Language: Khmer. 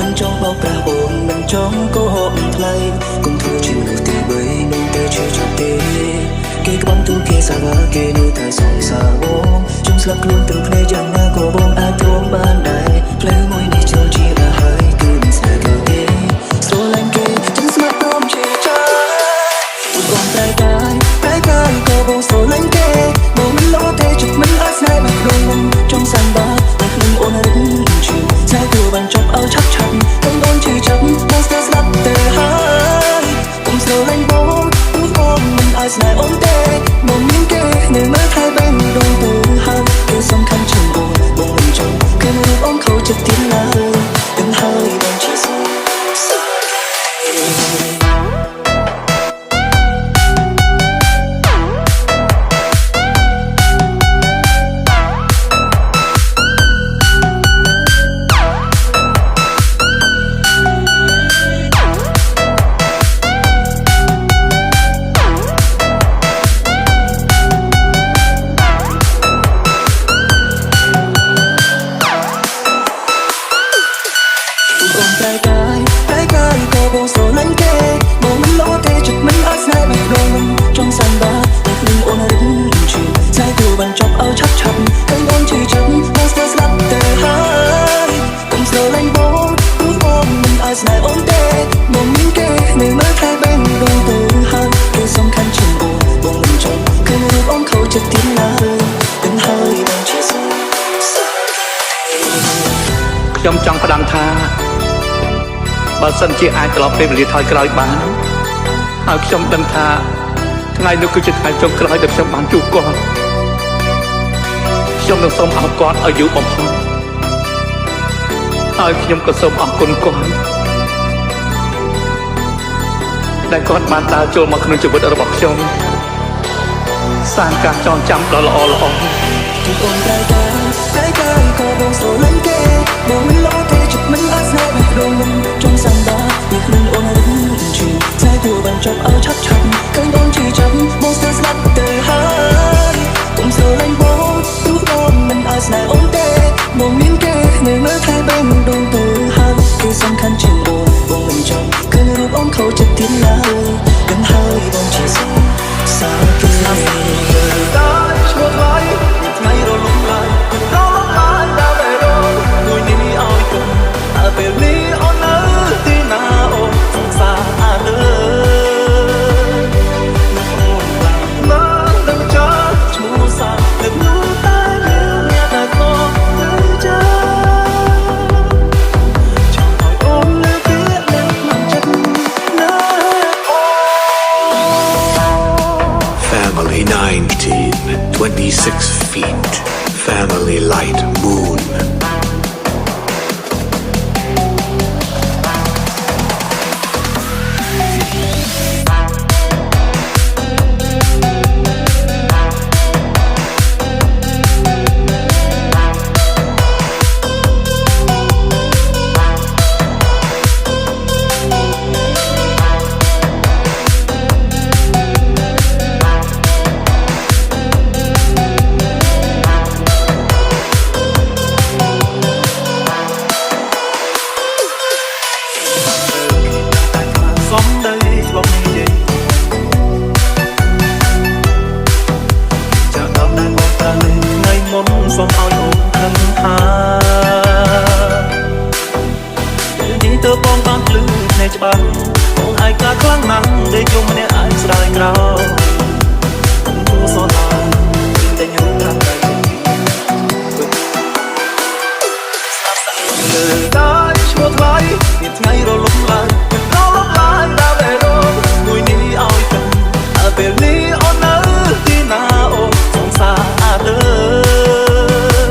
មិនចង់បោកប្រាស់បងមិនចង់កុហកថ្លៃកុំធ្វើជាមនុស្សទីបីនឹងតែជឿចាប់ទេគេក្បត់ទូគេសាវ៉ាគេនៅតែសងសាបងជុំស្លាប់ខ្លួនទាំងគ្នាយ៉ាងណាក៏បងអាចទ្រាំបានដែរផ្លូវមួយនេះចូលជារហើយគឺមិនស្នេហ៍ទេស្រឡាញ់គេចឹងស្មាត់ព្រមជាចាបងតែកាយក៏បងស្រឡាញ់គេបងមិនលោទេចិត្តមិនអាចស្នេហ៍បានក្នុងចង់សាំបាតែក្នុងអូនរឹងជឿតែគួរបានចប់ឲ្យឆាប់បងអូនជឿចាប់បងស្ទើរស្លាប់ទៅហើយកុំស្រឡាញ់បងព្រោះបងមិនអាចស្នេហ៍អូនទេបងមានគេនៅមើលថែបែបដងទៅហើយគេសំខាន់ជាងបងមិនចង់គេរូបអូនខូចចិត្តទៀតឡើយដឹងហើយបងជាសោកតែកាយក៏បងស្រឡាញ់គេបងមិនលោទេចិត្តមិនអាចស្នេហ៍បានក្នុងចង់សាំបាតែក្នុងអូនរឹងជឿតែគួរបានចប់ឲ្យឆាប់កុំអូនជឿចាប់បងស្ទើរស្លាប់ទៅហើយកុំស្រឡាញ់បងព្រោះបងមិនអាចស្នេហ៍អូនទេបងមានគេនៅមើលថែបែបដងទៅហើយគេសំខាន់ជាងបងមិនចង់ឃើញរូបអូនខូចចិត្តទៀតឡើយដឹងហើយបងជាសោកខ្ញុំចង់ផ្ដាំថាបើសិនជាអាចត្រឡប់ពេលវេលាថយក្រោយបានហើយខ្ញុំដឹងថាថ្ងៃនោះគឺជាថ្ងៃចុងក្រោយដែលខ្ញុំបានជួបគាត់ខ្ញុំនឹងសូមអរគាត់ឲ្យយូរបំផុតហើយខ្ញុំក៏សូមអរគុណគាត់ដែលគាត់បានដើរចូលមកក្នុងជីវិតរបស់ខ្ញុំសាងការចងចាំដ៏ល្អគឺអូនតែកាយក៏បងស្រឡាញ់គេបងមិនលោទេចិត្តមិនអាចស្នេហ៍បានក្នុងចង់សាំបាពីខ្លួនអូនរឹងជឿតែគួរបានចប់ឲ្យឆាប់ឃើញបងជឿចាប់បងស្ទើរស្លាប់ទៅហើយកុំស្រឡាញ់បងព្រោះបងមិនអាចស្នេហ៍អូនទេបងមានគេនៅមើលថែបែបដងទៅហើយគឺសំខាន់ជាងបងមិនចង់ឃើញរូបអូនខូចចិត្តទៀតឡើយដឹងហើយបងជាសោកសាគេឈ្មោះថ្លៃថ្ងៃរលំឡើយដើរបែរមួយនេះឲ្យគុំតែពេលនេះអូននៅទីណាអូនសង្សារលើនឹងចាឈ្មោះសានឹងនោះតែមានតែក៏ទៅចាចង់ឲ្យអូនលើកទៀតនឹងមិនចិត្តណាអូ Family 19 26 feet Family Light Moonសូមឲ្យអូនខឹងថានេះទៅបងបានភ្លឺភ្នែកច្បាស់បងឯកាខ្លាំងណាស់ដែលយំម្នាក់ឯងស្ដាយក្រោយគូសនាតែញ៉ាំថាតែលើឈ្មោះថ្លៃមានថ្ងៃរលំឡើងដើរបែរមួយនេះឲ្យគិតតែពេលនេះអូននៅទីណាអូនសង្សារលើលើ